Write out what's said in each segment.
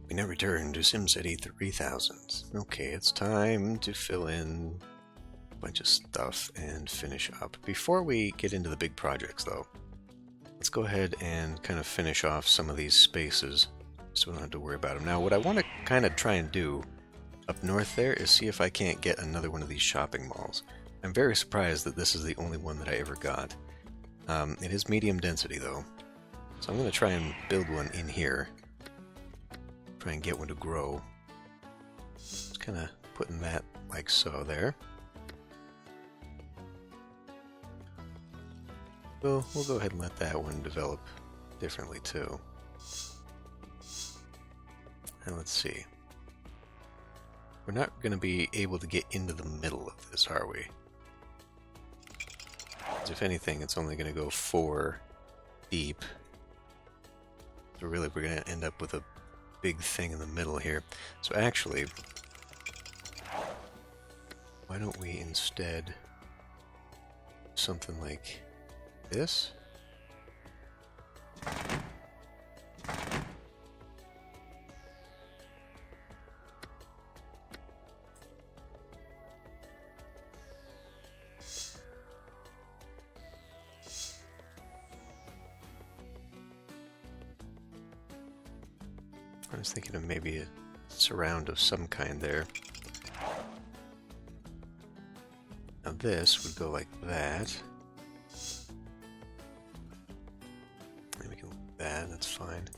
We now return to SimCity 3000. Okay, it's time to fill in a bunch of stuff and finish up. Before we get into the big projects, though, let's go ahead and kind of finish off some of these spaces so we don't have to worry about them. Now, what I want to kind of try and do up north there is see if I can't get another one of these shopping malls. I'm very surprised that this is the only one that I ever got. It is medium density, though, so I'm going to try and build one in here. Try and get one to grow. Just kind of putting that like so there. We'll go ahead and let that one develop differently too. And let's see. We're not going to be able to get into the middle of this, are we? 'Cause if anything, it's only going to go 4 deep. So really, we're going to end up with a big thing in the middle here. So actually, why don't we instead do something like this? I was thinking of maybe a surround of some kind there. Now this would go like that. Maybe we can look at that, that's fine.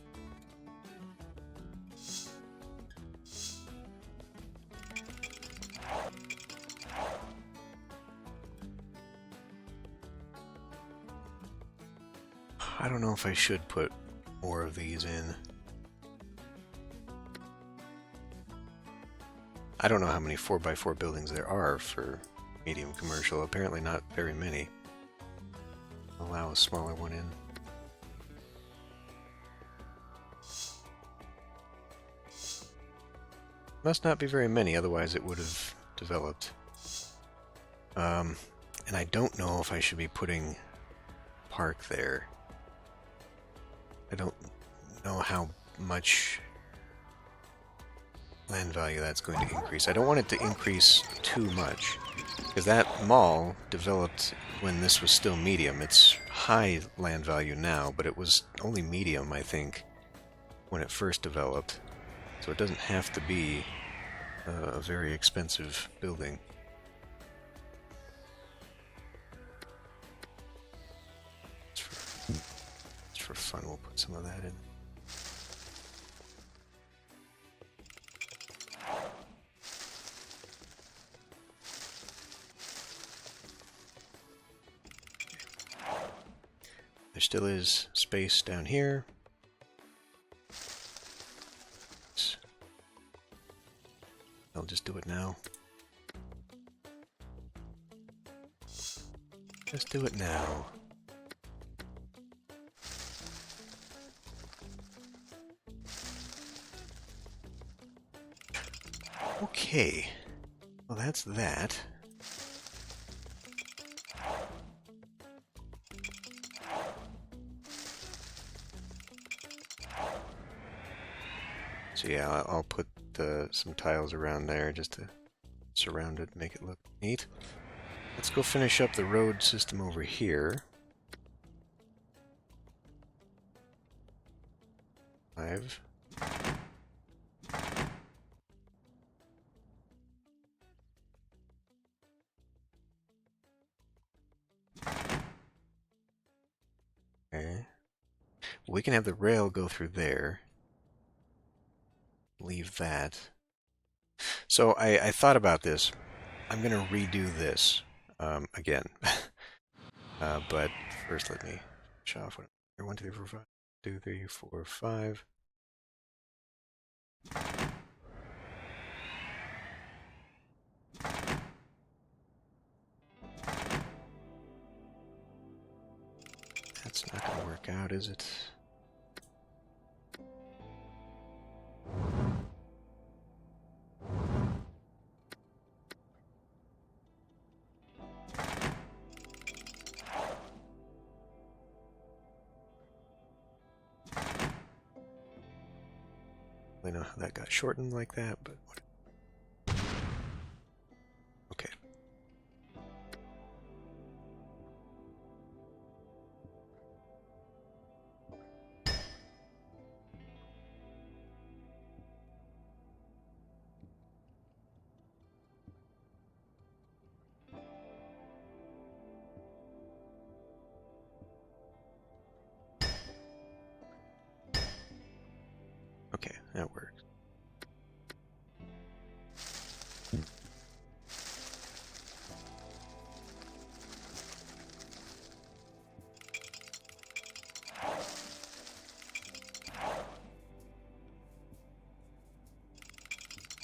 I don't know if I should put more of these in. I don't know how many 4x4 buildings there are for medium commercial. Apparently not very many. Allow a smaller one in. Must not be very many, otherwise it would have developed. And I don't know if I should be putting park there. I don't know how much land value that's going to increase. I don't want it to increase too much, because that mall developed when this was still medium. It's high land value now, but it was only medium, I think, when it first developed. So it doesn't have to be a very expensive building. Just for fun, we'll put some of that in. There still is space down here. I'll just do it now. Just do it now. Okay. Well, that's that. So yeah, I'll put some tiles around there just to surround it, make it look neat. Let's go finish up the road system over here. 5. Okay. We can have the rail go through there. Leave that. So I thought about this. I'm going to redo this again. But first let me finish off. 1, 2, 3, 4, 5. 2, 3, 4, 5. That's not going to work out, is it? I know how that got shortened like that, but okay. Okay, that works.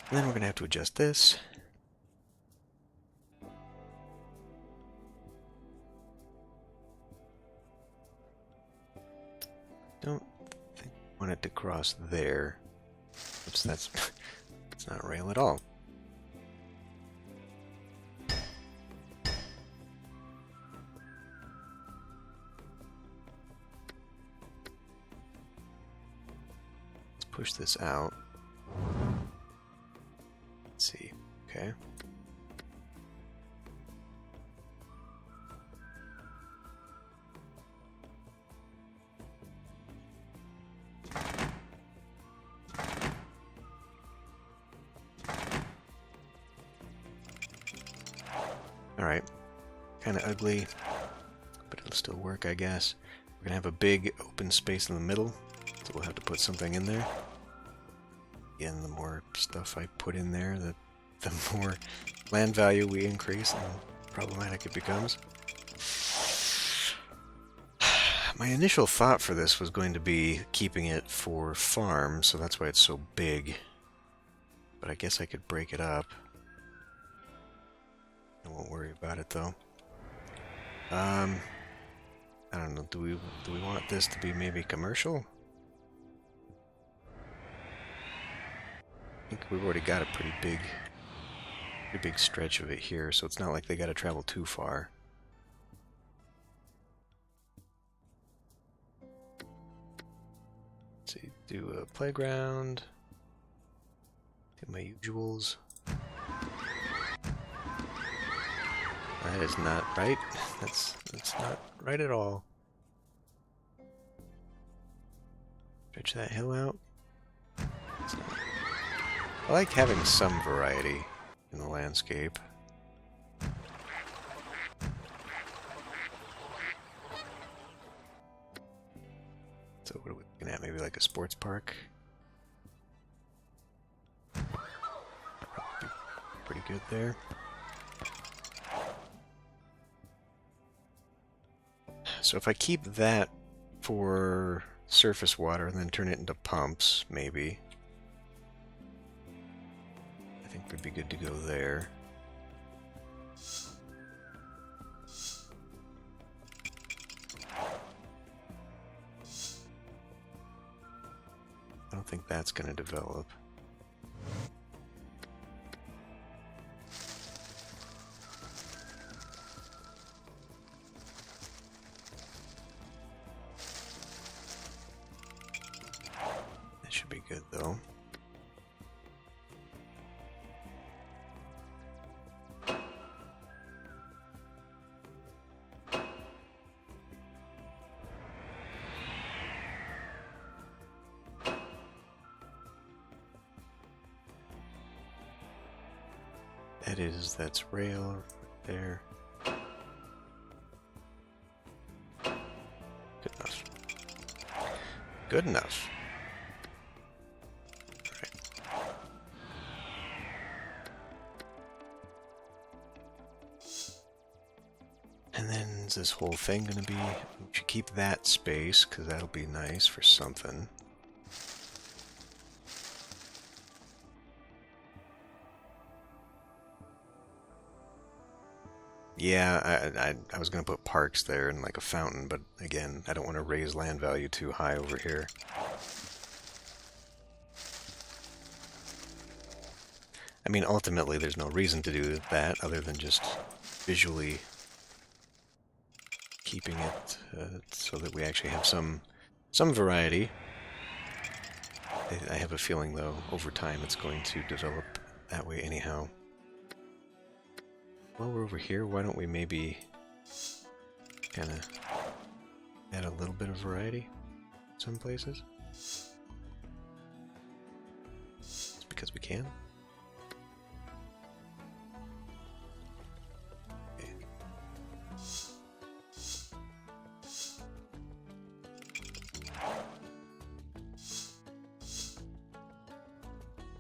And then we're going to have to adjust this. Don't think I want it to cross there. Oops, that's not rail at all. Let's push this out. Let's see. Okay. Alright. Kind of ugly, but it'll still work, I guess. We're going to have a big open space in the middle, so we'll have to put something in there. Again, the more stuff I put in there, the more land value we increase, and problematic it becomes. My initial thought for this was going to be keeping it for farm, so that's why it's so big. But I guess I could break it up. I won't worry about it though. I don't know. Do we want this to be maybe commercial? I think we've already got a pretty big stretch of it here, so it's not like they got to travel too far. Let's see, do a playground. Do my usuals. That is not right. That's not right at all. Stretch that hill out. I like having some variety in the landscape. So what are we looking at? Maybe like a sports park? Probably pretty good there. So if I keep that for surface water and then turn it into pumps, maybe. I think we'd be good to go there. I don't think that's going to develop. That should be good though. That's rail right there. Good enough. Good enough. All right. And then is this whole thing going to be... We should keep that space, because that'll be nice for something. Yeah, I was going to put parks there and like a fountain, but again, I don't want to raise land value too high over here. I mean, ultimately, there's no reason to do that other than just visually keeping it so that we actually have some variety. I have a feeling, though, over time it's going to develop that way anyhow. While we're over here, why don't we maybe kind of add a little bit of variety in some places? It's because we can.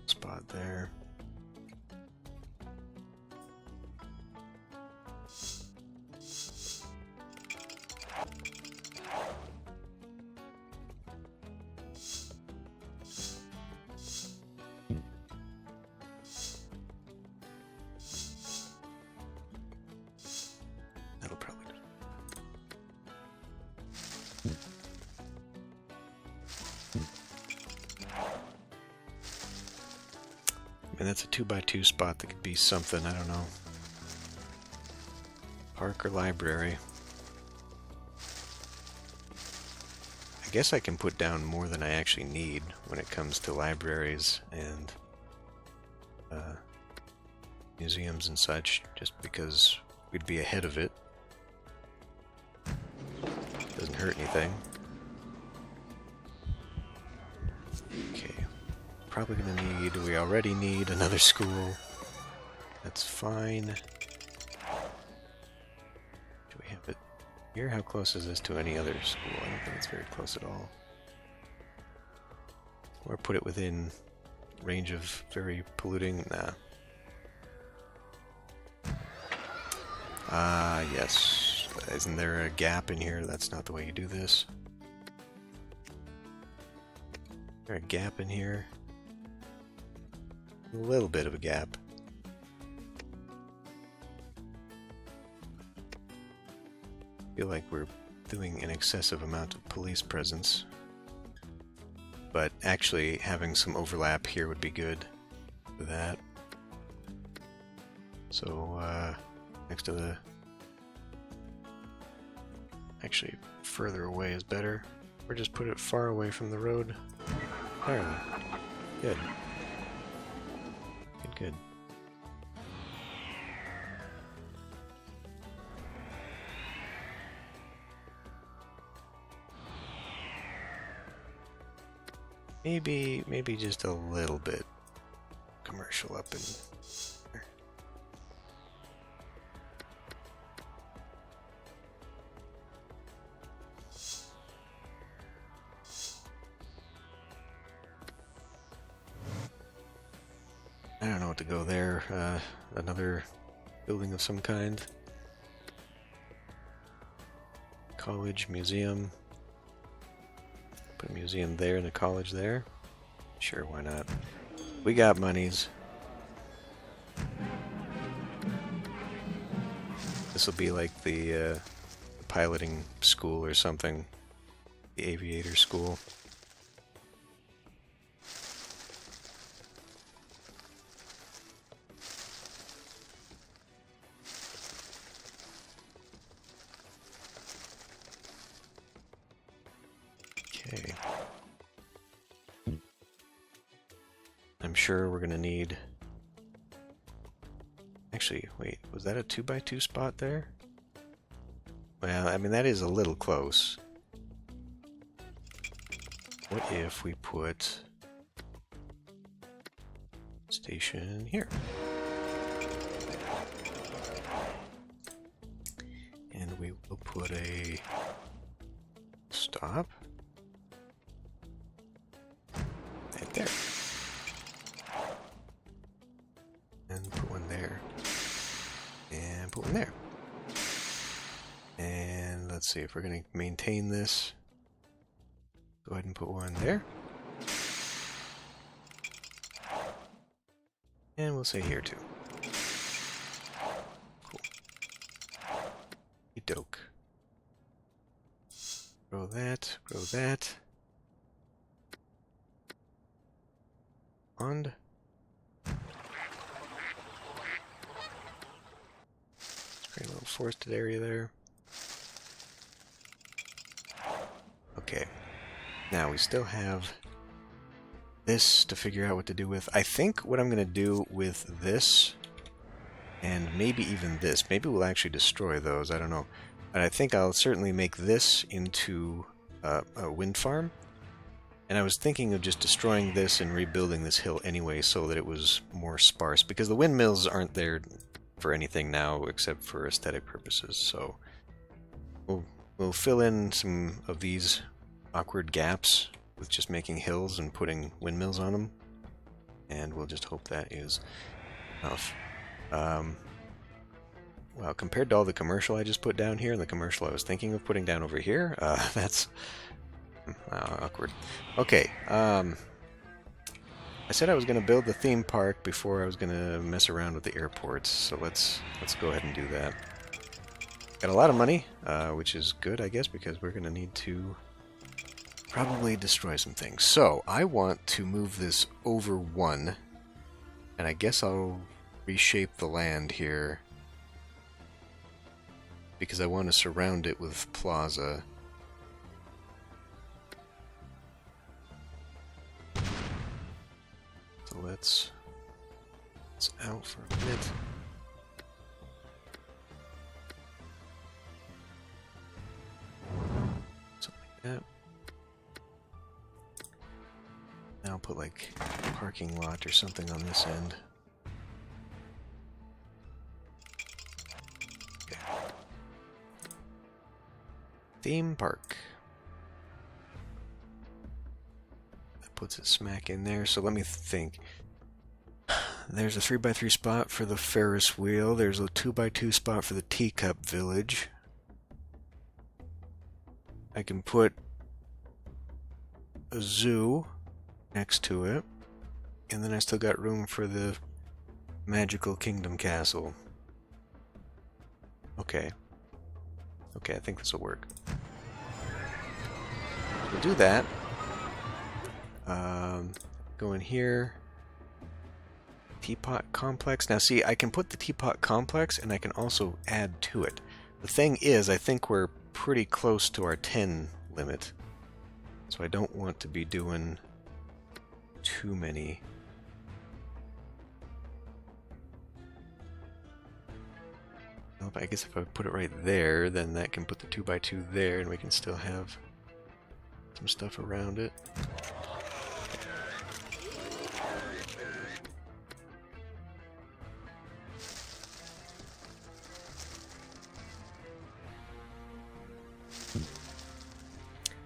Spot there. That'll probably do. And that's a 2x2 spot that could be something, I don't know. Park or library. I guess I can put down more than I actually need when it comes to libraries and museums and such, just because we'd be ahead of it. Doesn't hurt anything. Okay. Probably gonna need, we already need another school. That's fine. Do we have it here? How close is this to any other school? I don't think it's very close at all. Or put it within range of very polluting, nah. Ah, yes. Isn't there a gap in here? That's not the way you do this. Is there a gap in here? A little bit of a gap. I feel like we're doing an excessive amount of police presence. But actually having some overlap here would be good for that. So, next to the... Actually, further away is better. Or just put it far away from the road. There. Good. Good. Maybe just a little bit commercial up in there. I don't know what to go there. Another building of some kind. College, museum. Put a museum there and a college there. Sure, why not? We got monies. This will be like the piloting school or something. The aviator school. Okay. I'm sure we're gonna need... Actually, wait, was that a 2x2 spot there? Well, I mean, that is a little close. What if we put station here? And we will put a stop right there. And put one there. And put one there. And let's see if we're going to maintain this. Go ahead and put one there. And we'll say here too. Cool. Doke. Grow that, grow that. And create a little forested area there. Okay. Now we still have this to figure out what to do with. I think what I'm going to do with this, and maybe even this, maybe we'll actually destroy those, I don't know. But I think I'll certainly make this into a wind farm. And I was thinking of just destroying this and rebuilding this hill anyway so that it was more sparse, because the windmills aren't there for anything now except for aesthetic purposes. So we'll fill in some of these awkward gaps with just making hills and putting windmills on them, and we'll just hope that is enough. Well, compared to all the commercial I just put down here and the commercial I was thinking of putting down over here, that's awkward. Okay, I said I was going to build the theme park before I was going to mess around with the airports, so let's go ahead and do that. Got a lot of money, which is good, I guess, because we're going to need to probably destroy some things. So, I want to move this over one, and I guess I'll reshape the land here because I want to surround it with plaza. So let's out for a bit. Something like that. Now I'll put like a parking lot or something on this end. Okay. Theme park. That puts it smack in there, so let me think. There's a 3x3 spot for the Ferris wheel. There's a 2x2 spot for the Teacup Village. I can put a zoo next to it, and then I still got room for the Magical Kingdom Castle. Okay, I think this will work. We'll do that. Go in here. Teapot Complex. Now see, I can put the Teapot Complex, and I can also add to it. The thing is, I think we're pretty close to our 10 limit, so I don't want to be doing too many. Well, I guess if I put it right there, then that can put the 2x2 there, and we can still have some stuff around it.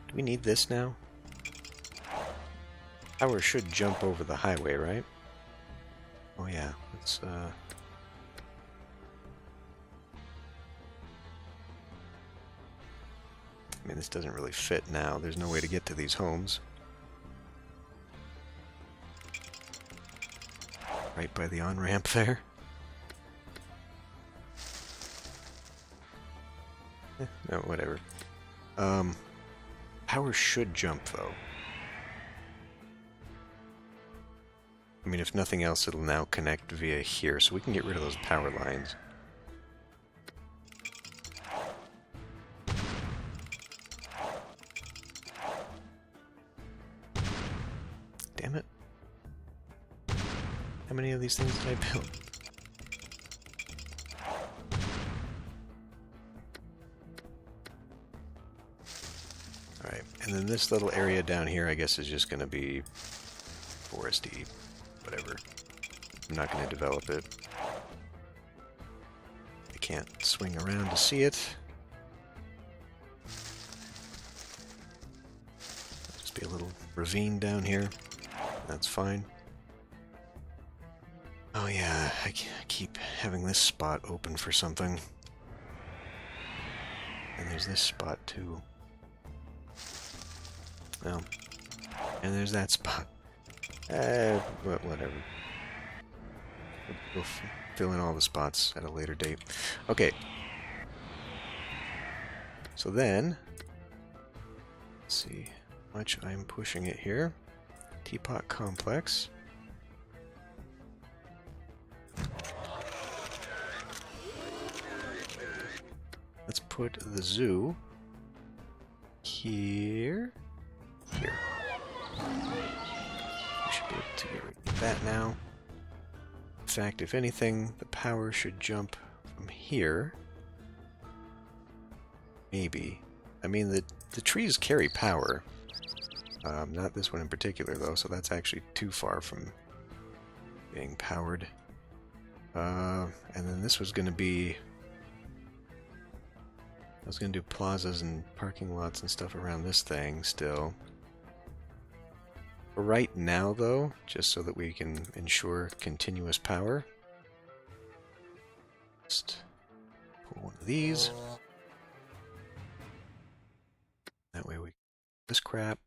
Do we need this now? Tower should jump over the highway, right? Oh yeah, let's I mean, this doesn't really fit now. There's no way to get to these homes. Right by the on-ramp there. No, whatever. Power should jump, though. I mean, if nothing else, it'll now connect via here, so we can get rid of those power lines. Damn it. How many of these things did I build? Alright, and then this little area down here, I guess, is just going to be foresty, whatever. I'm not going to develop it. I can't swing around to see it. There'll just be a little ravine down here. That's fine. Oh yeah, I keep having this spot open for something. And there's this spot too. Well, and there's that spot. Whatever. We'll fill in all the spots at a later date. Okay. So then, let's see how much I'm pushing it here. Teapot Complex. Let's put the zoo here. Here. We to get rid of that now. In fact, if anything, the power should jump from here. Maybe. I mean, the trees carry power. Not this one in particular, though, so that's actually too far from being powered. And then this was going to be... I was going to do plazas and parking lots and stuff around this thing still. For right now, though, just so that we can ensure continuous power, just pull one of these. That way we can do this crap.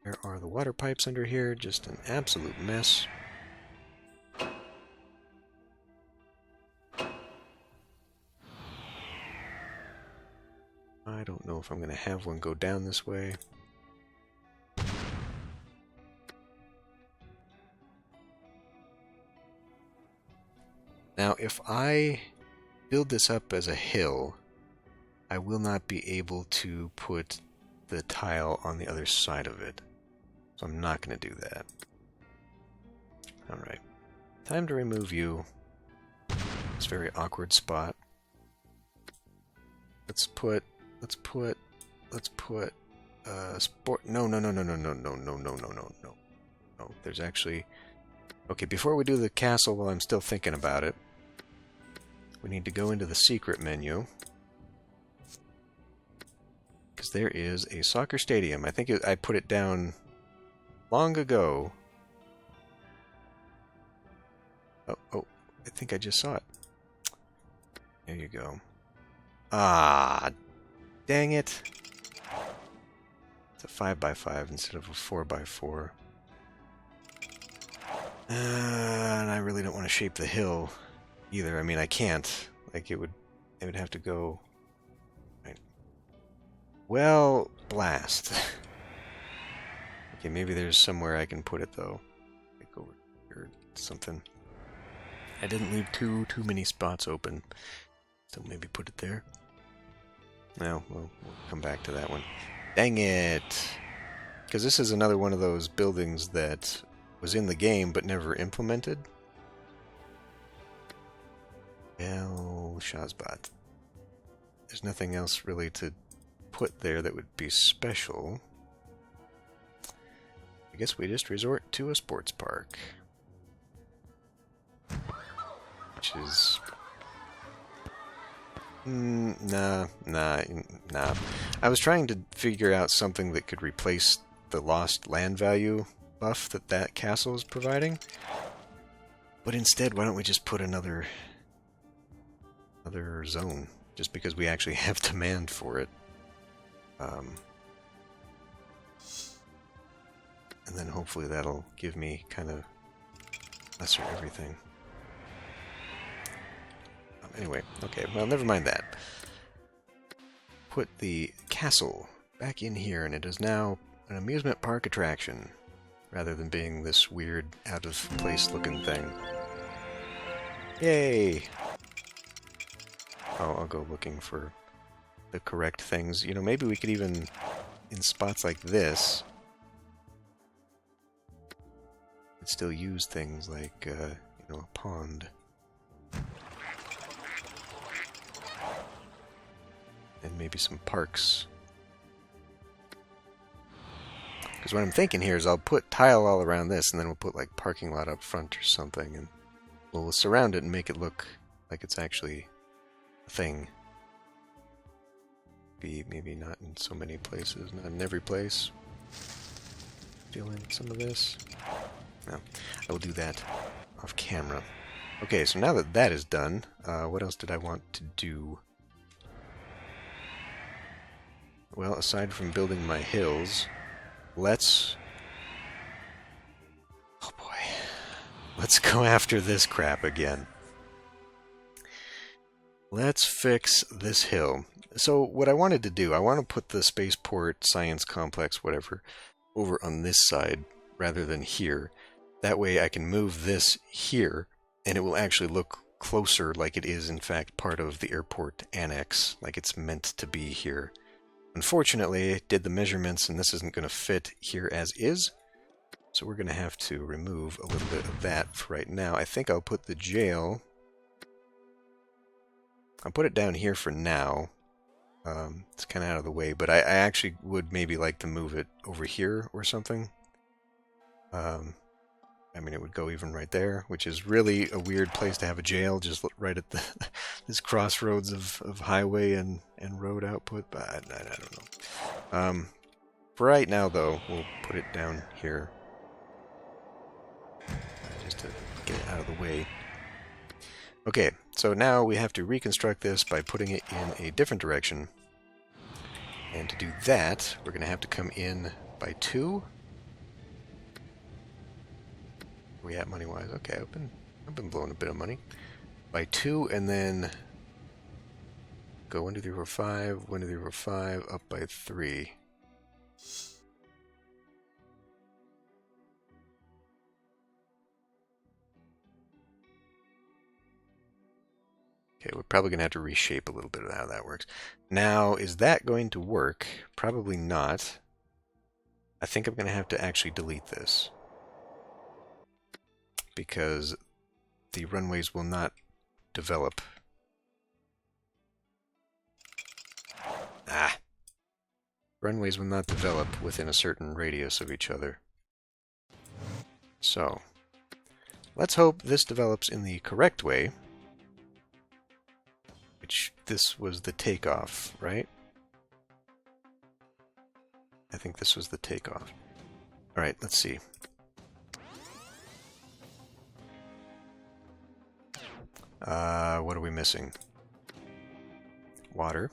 There are the water pipes under here, just an absolute mess. I don't know if I'm going to have one go down this way. Now, if I build this up as a hill, I will not be able to put the tile on the other side of it. So I'm not going to do that. Alright. Time to remove you. This very awkward spot. Let's put sport. No. There's actually... Okay, before we do the castle, while I'm still thinking about it, we need to go into the secret menu. Because there is a soccer stadium. I think I put it down long ago. Oh, I think I just saw it. There you go. Ah, dang it. It's a 5x5 instead of a 4x4. And I really don't want to shape the hill either. I mean, I can't. Like, it would have to go... Right. Well, blast. Okay, maybe there's somewhere I can put it, though. Like over here or something. I didn't leave too many spots open. So maybe put it there. No, we'll come back to that one. Dang it! Because this is another one of those buildings that was in the game but never implemented. Well, Shazbot. There's nothing else really to put there that would be special. I guess we just resort to a sports park. Which is... Nah. I was trying to figure out something that could replace the lost land value buff that castle is providing. But instead, why don't we just put another zone? Just because we actually have demand for it. And then hopefully that'll give me kind of lesser everything. Anyway, okay, well, never mind that. Put the castle back in here, and it is now an amusement park attraction, rather than being this weird, out-of-place looking thing. Yay! I'll go looking for the correct things. You know, maybe we could even, in spots like this, still use things like, you know, a pond. And maybe some parks. Because what I'm thinking here is I'll put tile all around this, and then we'll put like parking lot up front or something, and we'll surround it and make it look like it's actually a thing. Maybe not in so many places, not in every place. Fill in some of this. No, I will do that off camera. Okay, so now that that is done, what else did I want to do? Well, aside from building my hills, let's... Oh boy. Let's go after this crap again. Let's fix this hill. So what I wanted to do, I want to put the Spaceport, Science Complex, whatever, over on this side rather than here. That way I can move this here, and it will actually look closer, like it is in fact part of the airport annex, like it's meant to be here. Unfortunately, I did the measurements and this isn't going to fit here as is, so we're going to have to remove a little bit of that for right now. I think I'll put the jail, I'll put it down here for now. It's kind of out of the way, but I actually would maybe like to move it over here or something. I mean, it would go even right there, which is really a weird place to have a jail, just right at the this crossroads of highway and road output, but I don't know. For right now, though, we'll put it down here, just to get it out of the way. Okay, so now we have to reconstruct this by putting it in a different direction. And to do that, we're going to have to come in by 2. Where we at money-wise? Okay, I've been blowing a bit of money. By 2, and then go 1, 2, 3, 4, 5, 1, 2, 3, 4, 5, up by 3. Okay, we're probably going to have to reshape a little bit of how that works. Now, is that going to work? Probably not. I think I'm going to have to actually delete this, because the runways will not develop. Runways will not develop within a certain radius of each other. So, let's hope this develops in the correct way. Which, this was the takeoff, right? I think this was the takeoff. Alright, let's see. What are we missing? Water.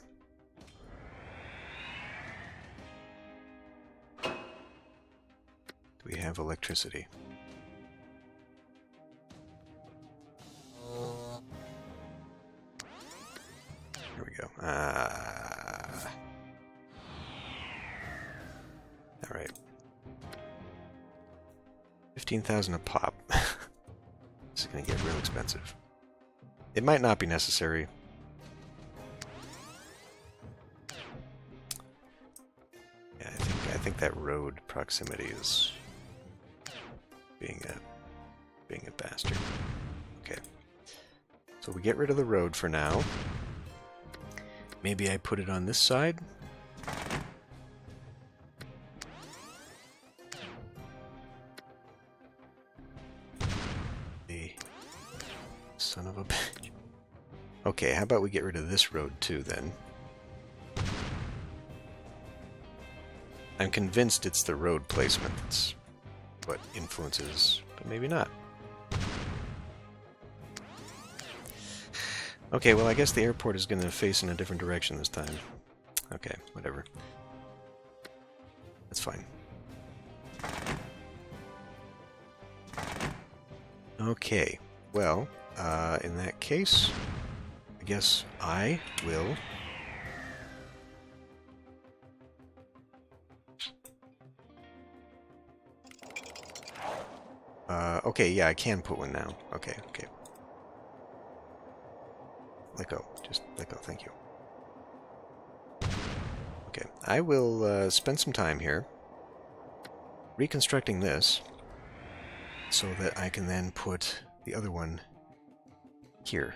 Do we have electricity? Here we go. Alright. 15,000 a pop. This is going to get real expensive. It might not be necessary. Yeah, I think that road proximity is being a bastard. Okay. So we get rid of the road for now. Maybe I put it on this side. The son of a bitch. Okay, how about we get rid of this road too then? I'm convinced it's the road placement that's what influences, but maybe not. Okay, well I guess the airport is going to face in a different direction this time. Okay, whatever. That's fine. Okay, well, in that case, I guess I will... okay, yeah, I can put one now. Okay, okay. Let go. Just let go. Thank you. Okay. I will spend some time here reconstructing this so that I can then put the other one here.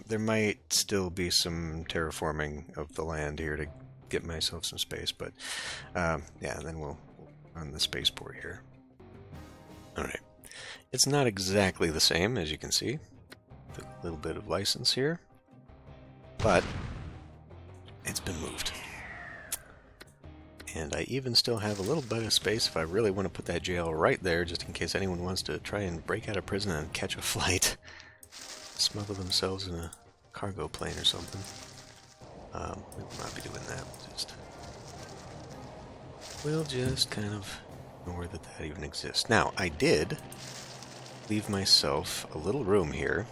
There might still be some terraforming of the land here to get myself some space, but yeah, and then we'll run the spaceport here. Alright. It's not exactly the same, as you can see. Took a little bit of license here, but it's been moved. And I even still have a little bit of space if I really want to put that jail right there, just in case anyone wants to try and break out of prison and catch a flight. Smuggle themselves in a cargo plane or something. We will not be doing that. We'll just kind of ignore that even exists. Now, I did leave myself a little room here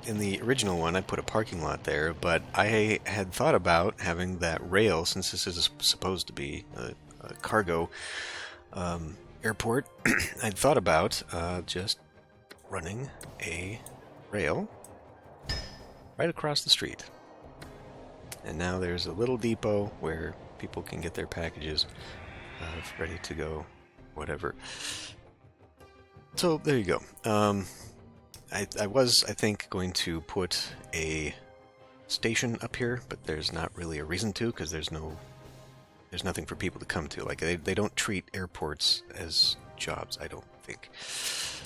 In the original one, I put a parking lot there, but I had thought about having that rail, since this is supposed to be a cargo airport. I'd thought about just running a rail right across the street. And now there's a little depot where people can get their packages ready to go, whatever. So there you go. I was, I think, going to put a station up here, but there's not really a reason to, because there's nothing for people to come to. Like, they don't treat airports as jobs, I don't think.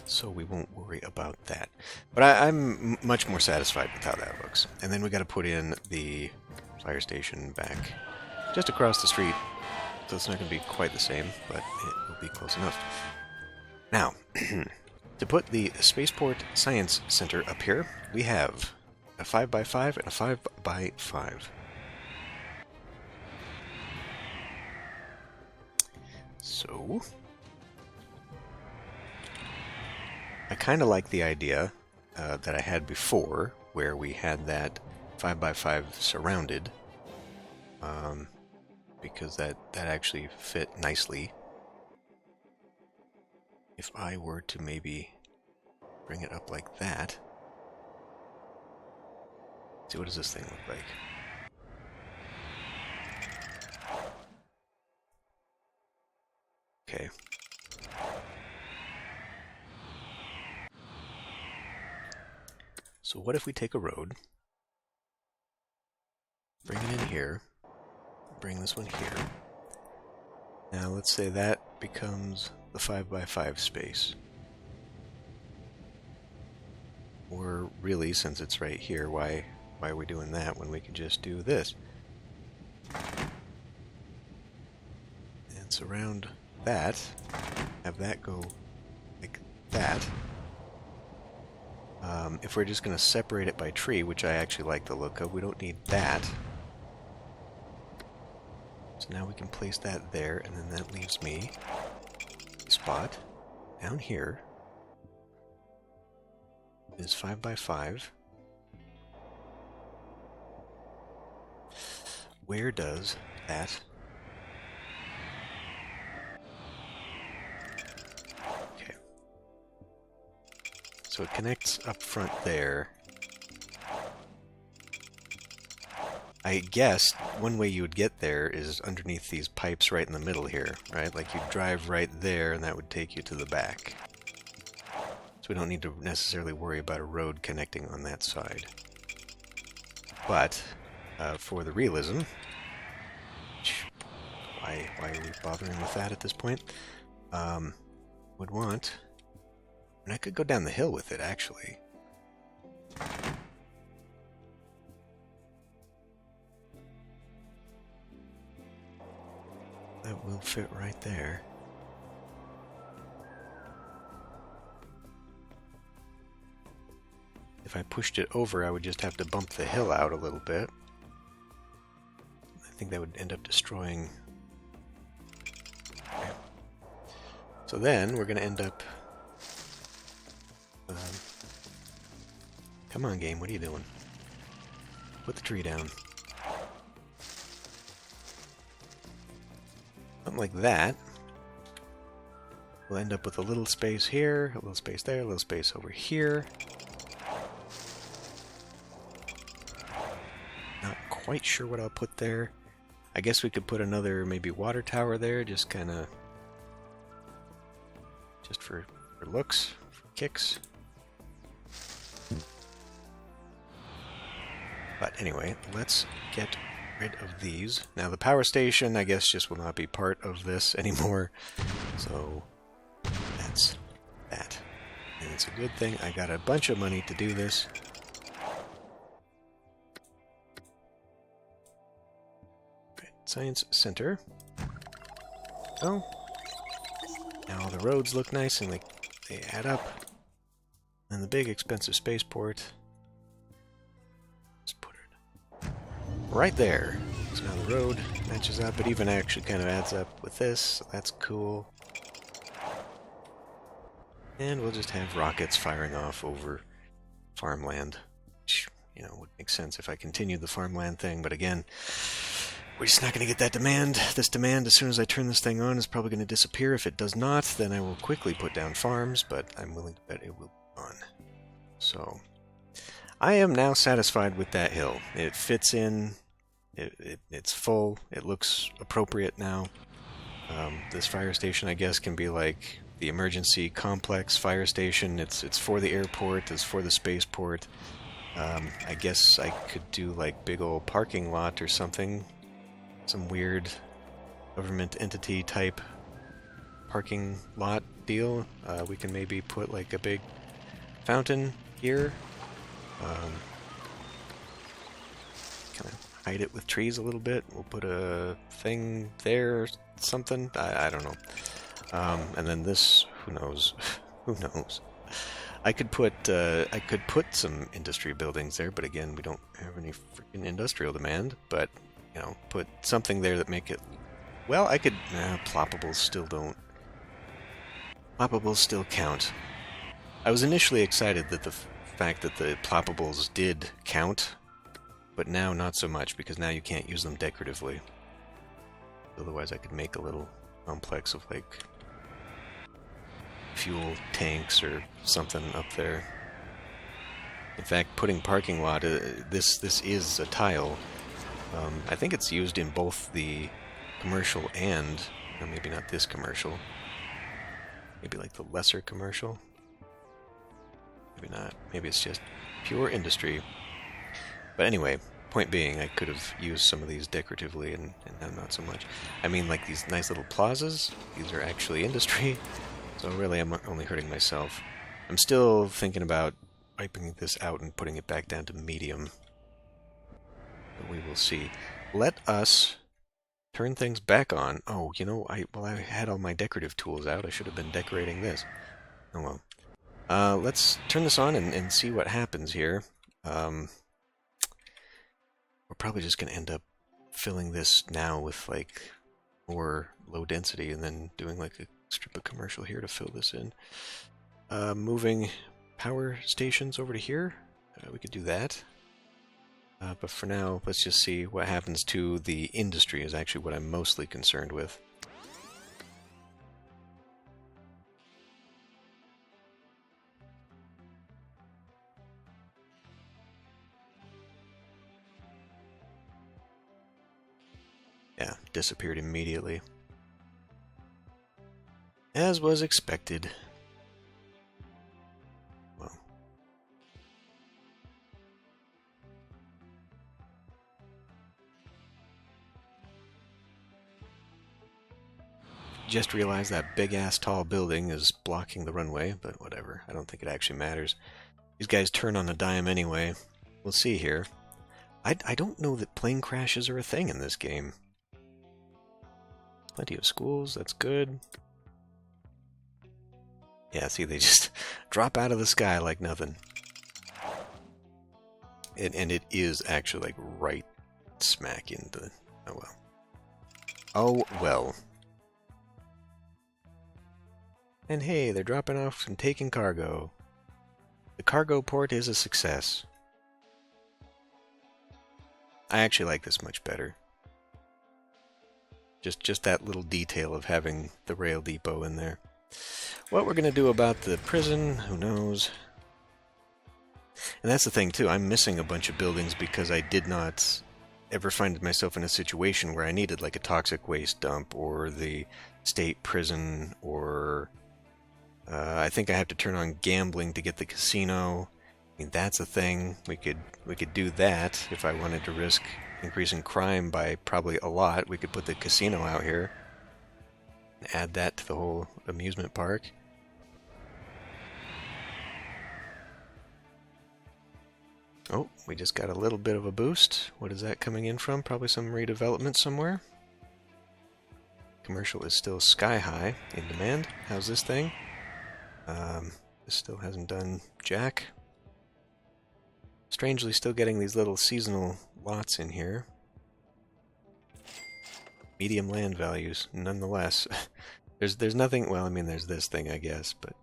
So we won't worry about that. But I'm much more satisfied with how that looks. And then we got to put in the fire station back just across the street. So it's not going to be quite the same, but it will be close enough. Now, to put the Spaceport Science Center up here, we have a 5x5 and a 5x5. So, I kind of like the idea that I had before, where we had that 5x5 surrounded, because that actually fit nicely. If I were to maybe bring it up like that, see, what does this thing look like? Okay. So what if we take a road, bring it in here, bring this one here. Now let's say that becomes the 5x5 space. Or really, since it's right here, why are we doing that when we can just do this? And surround that, have that go like that. If we're just going to separate it by tree, which I actually like the look of, we don't need that. So now we can place that there, and then that leaves me a spot down here. Is 5x5. Where does that... Okay. So it connects up front there. I guess one way you would get there is underneath these pipes right in the middle here, right? Like you'd drive right there and that would take you to the back. So we don't need to necessarily worry about a road connecting on that side. But for the realism, why are we bothering with that at this point? Would want, and I could go down the hill with it actually. That will fit right there. If I pushed it over, I would just have to bump the hill out a little bit. I think that would end up destroying... Okay. So then, we're going to end up... Come on, game, what are you doing? Put the tree down. Something like that. We'll end up with a little space here, a little space there, a little space over here. Not quite sure what I'll put there. I guess we could put another maybe water tower there, just kind of... just for looks, for kicks. But anyway, let's get rid of these. Now the power station, I guess, just will not be part of this anymore. So that's that. And it's a good thing I got a bunch of money to do this. Right, Science Center. Oh. Now all the roads look nice and they add up. And the big expensive spaceport. Right there. So now the road matches up. It even actually kind of adds up with this. So that's cool. And we'll just have rockets firing off over farmland. Which, you know, would make sense if I continued the farmland thing, but again, we're just not going to get that demand. This demand, as soon as I turn this thing on, is probably going to disappear. If it does not, then I will quickly put down farms, but I'm willing to bet it will be on. So, I am now satisfied with that hill. It fits in, it's full, it looks appropriate now. This fire station, I guess, can be like the emergency complex fire station. It's for the airport, it's for the spaceport. I guess I could do like big old parking lot or something. Some weird government entity type parking lot deal. We can maybe put like a big fountain here. Kind of hide it with trees a little bit. We'll put a thing there or something. I don't know. And then this, who knows? Who knows? I could put some industry buildings there, but again, we don't have any freaking industrial demand. But you know, put something there that make it... Well, I could... ploppables still don't... Ploppables still count. I was initially excited that the fact that the ploppables did count, but now not so much, because now you can't use them decoratively. Otherwise I could make a little complex of, like, fuel tanks or something up there. In fact, putting parking lot... this is a tile. I think it's used in both the commercial and, or maybe not this commercial, maybe like the lesser commercial. Maybe not. Maybe it's just pure industry. But anyway, point being, I could have used some of these decoratively and now not so much. I mean, like these nice little plazas, these are actually industry, so really I'm only hurting myself. I'm still thinking about wiping this out and putting it back down to medium. But we will see. Let us turn things back on. Oh, you know, I had all my decorative tools out. I should have been decorating this. Oh well. Let's turn this on and see what happens here. We're probably just going to end up filling this now with, like, more low density and then doing, like, a strip of commercial here to fill this in. Moving power stations over to here. We could do that. But for now, let's just see what happens to the industry is actually what I'm mostly concerned with. Yeah, disappeared immediately. As was expected. Well. Just realized that big-ass tall building is blocking the runway, but whatever. I don't think it actually matters. These guys turn on a dime anyway. We'll see here. I don't know that plane crashes are a thing in this game. Plenty of schools, that's good. Yeah, see, they just drop out of the sky like nothing. And it is actually, like, right smack into... Oh, well. Oh, well. And hey, they're dropping off and taking cargo. The cargo port is a success. I actually like this much better. Just that little detail of having the rail depot in there. What we're going to do about the prison, who knows? And that's the thing, too. I'm missing a bunch of buildings because I did not ever find myself in a situation where I needed, like, a toxic waste dump or the state prison or... I think I have to turn on gambling to get the casino. I mean, that's a thing. We could do that if I wanted to risk increasing crime by probably a lot. We could put the casino out here. Add that to the whole amusement park. Oh, we just got a little bit of a boost. What is that coming in from? Probably some redevelopment somewhere. Commercial is still sky high in demand. How's this thing? This still hasn't done jack. Strangely, still getting these little seasonal lots in here. Medium land values, nonetheless. There's nothing... Well, I mean, there's this thing, I guess, but...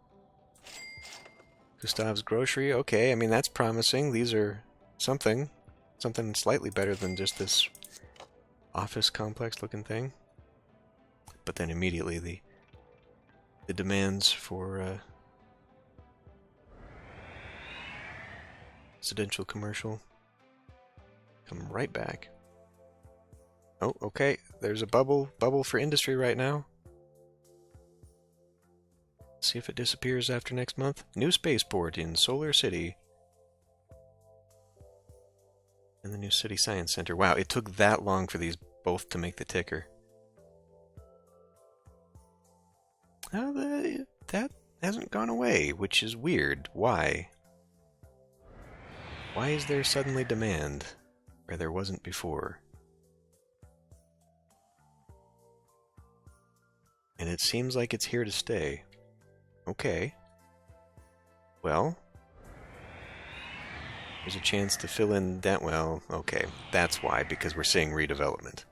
Gustav's Grocery. Okay, I mean, that's promising. These are something slightly better than just this office complex looking thing. But then immediately the demands for residential commercial come right back. Oh, okay. There's a bubble for industry right now. See if it disappears after next month. New spaceport in Solar City. And the new City Science Center. Wow, it took that long for these both to make the ticker. That hasn't gone away, which is weird. Why? Why is there suddenly demand where there wasn't before? And it seems like it's here to stay. Okay. Well, there's a chance to fill in that. Well, okay. That's why, because we're seeing redevelopment.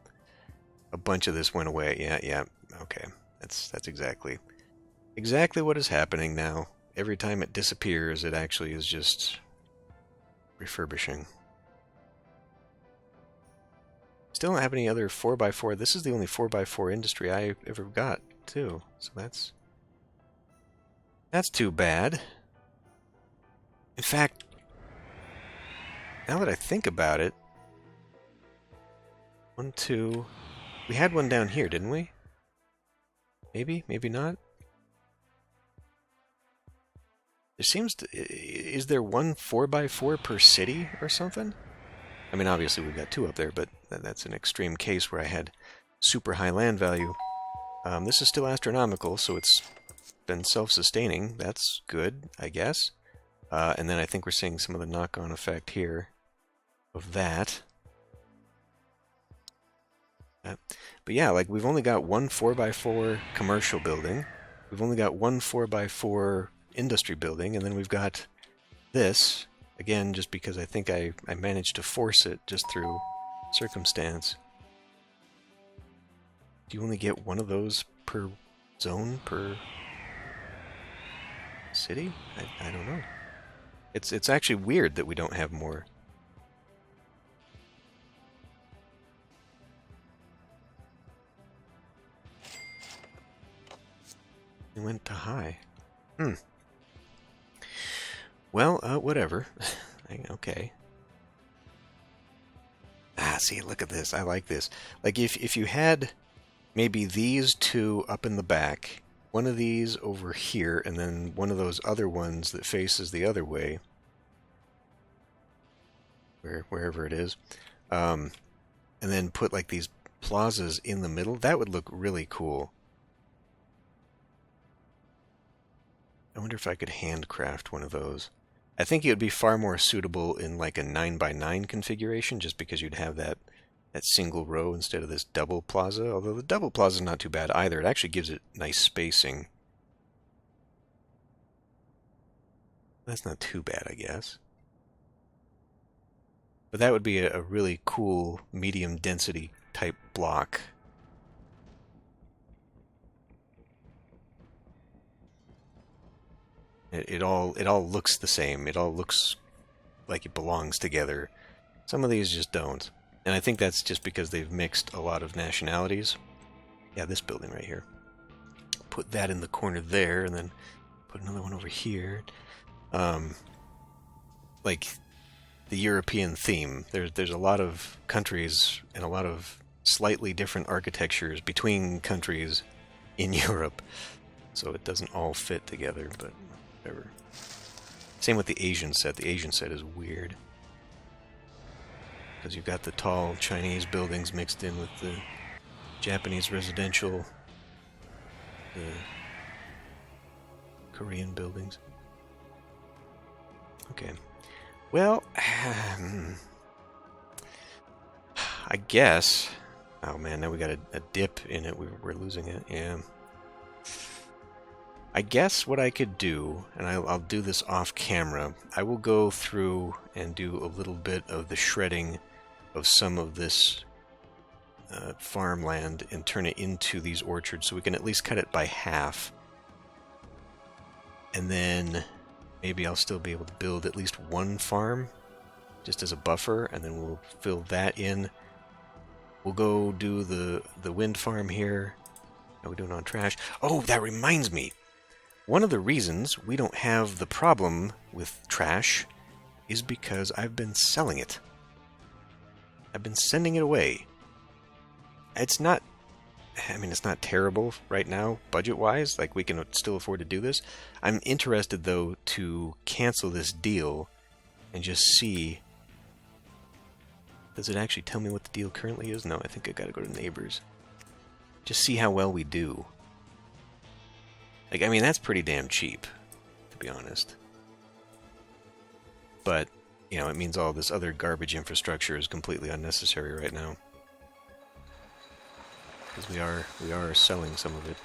A bunch of this went away. Yeah. Okay. That's exactly what is happening now. Every time it disappears, it actually is just refurbishing. Still don't have any other 4x4. This is the only 4x4 industry I ever got, too. So that's too bad. In fact, now that I think about it, 1, 2... We had one down here, didn't we? Maybe not. There seems to... Is there one 4x4 per city or something? I mean, obviously we've got 2 up there, but that's an extreme case where I had super high land value. This is still astronomical, so it's been self-sustaining. That's good, I guess. And then I think we're seeing some of the knock-on effect here of that. But yeah, like we've only got one 4x4 commercial building. We've only got one 4x4 industry building, and then we've got this, again, just because I think I managed to force it just through circumstance. Do you only get one of those per zone, per city? I don't know. It's actually weird that we don't have more. It went to high. Well, whatever. Okay. See, look at this. I like this. Like, if you had maybe these 2 up in the back, one of these over here, and then one of those other ones that faces the other way, wherever it is, and then put like these plazas in the middle, that would look really cool. I wonder if I could handcraft one of those. I think it would be far more suitable in like a 9x9 configuration, just because you'd have that single row instead of this double plaza. Although the double plaza is not too bad either. It actually gives it nice spacing. That's not too bad, I guess. But that would be a really cool medium density type block. It all looks the same. It all looks like it belongs together. Some of these just don't. And I think that's just because they've mixed a lot of nationalities. Yeah, this building right here. Put that in the corner there, and then put another one over here. Like the European theme. There's a lot of countries and a lot of slightly different architectures between countries in Europe. So it doesn't all fit together, but whatever. Same with the Asian set. The Asian set is weird. Because you've got the tall Chinese buildings mixed in with the Japanese residential, the Korean buildings. Okay. Well, I guess... Oh man, now we got a dip in it. We're losing it. Yeah. I guess what I could do, and I'll do this off camera, I will go through and do a little bit of the shredding of some of this farmland and turn it into these orchards, so we can at least cut it by half. And then maybe I'll still be able to build at least one farm just as a buffer, and then we'll fill that in. We'll go do the wind farm here. How are we doing on trash? Oh, that reminds me. One of the reasons we don't have the problem with trash is because I've been selling it. I've been sending it away. It's not... I mean, it's not terrible right now, budget-wise. Like, we can still afford to do this. I'm interested, though, to cancel this deal and just see... Does it actually tell me what the deal currently is? No, I think I gotta go to neighbors. Just see how well we do. Like, I mean, that's pretty damn cheap, to be honest. But, you know, it means all this other garbage infrastructure is completely unnecessary right now. Because we are selling some of it.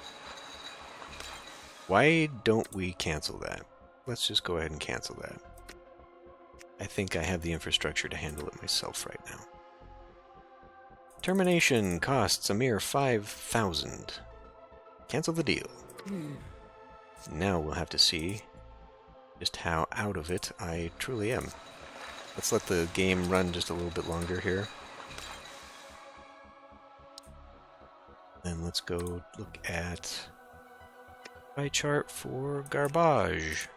Why don't we cancel that? Let's just go ahead and cancel that. I think I have the infrastructure to handle it myself right now. Termination costs a mere 5,000. Cancel the deal. Now we'll have to see just how out of it I truly am. Let's let the game run just a little bit longer here. Then let's go look at pie chart for garbage.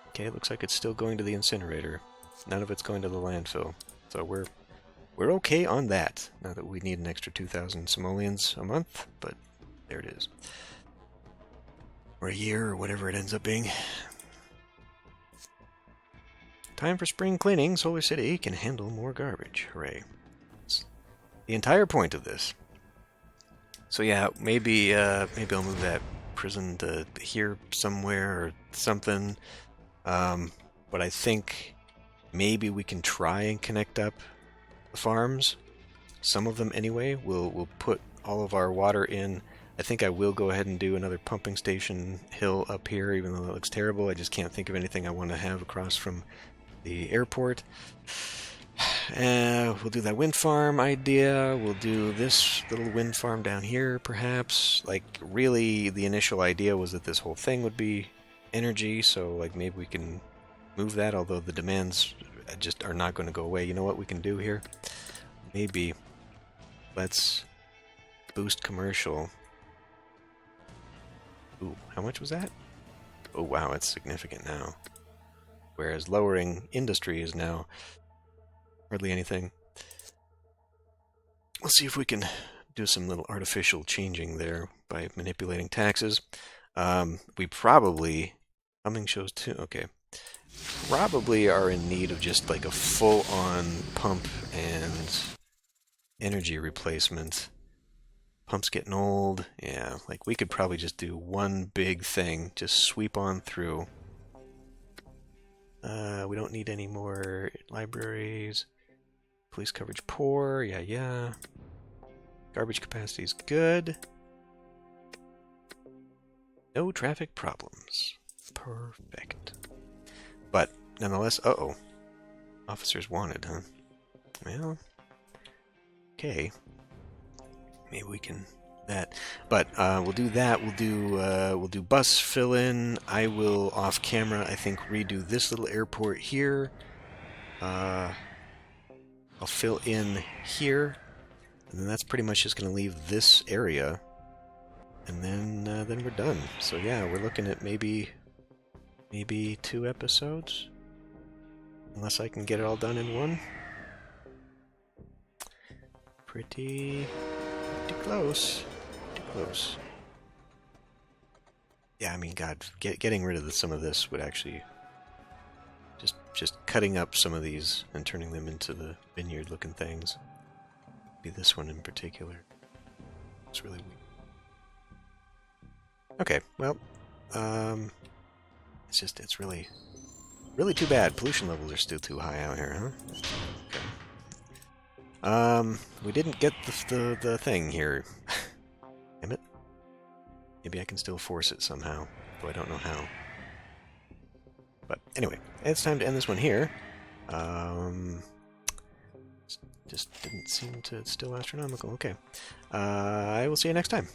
Okay, it looks like it's still going to the incinerator. None of it's going to the landfill. So we're okay on that. Not that we need an extra 2,000 simoleons a month, but there it is. Or a year, or whatever it ends up being. Time for spring cleaning. Solar City can handle more garbage. Hooray. That's the entire point of this. So yeah, maybe I'll move that prison to here somewhere or something. But I think maybe we can try and connect up the farms. Some of them anyway. We'll put all of our water in. I think I will go ahead and do another pumping station hill up here, even though that looks terrible. I just can't think of anything I want to have across from the airport. We'll do that wind farm idea. We'll do this little wind farm down here, perhaps. Like, really, the initial idea was that this whole thing would be energy, so like maybe we can move that, although the demands just are not going to go away. You know what we can do here? Maybe let's boost commercial. Ooh, how much was that? Oh wow, it's significant now. Whereas lowering industry is now hardly anything. We'll see if we can do some little artificial changing there by manipulating taxes. We probably... Humming shows too. Okay. Probably are in need of just like a full-on pump and energy replacement. Pump's getting old. Yeah, like we could probably just do one big thing. Just sweep on through. We don't need any more libraries. Police coverage poor. Yeah. Garbage capacity is good. No traffic problems. Perfect. But nonetheless, officers wanted, huh? Well, okay. Maybe we can that. But we'll do that. We'll do bus fill in. I will off camera, I think, redo this little airport here. I'll fill in here, and then that's pretty much just going to leave this area, and then we're done. So yeah, we're looking at maybe 2 episodes, unless I can get it all done in one. Pretty close. Pretty close. Yeah, I mean, God, getting rid of some of this would actually just cutting up some of these and turning them into the vineyard-looking things. Be this one in particular. It's really weak. Okay, well, it's really too bad. Pollution levels are still too high out here, huh? Okay. We didn't get the thing here. Damn it. Maybe I can still force it somehow, though I don't know how. But anyway, it's time to end this one here. Just didn't seem to... It's still astronomical. Okay. I will see you next time.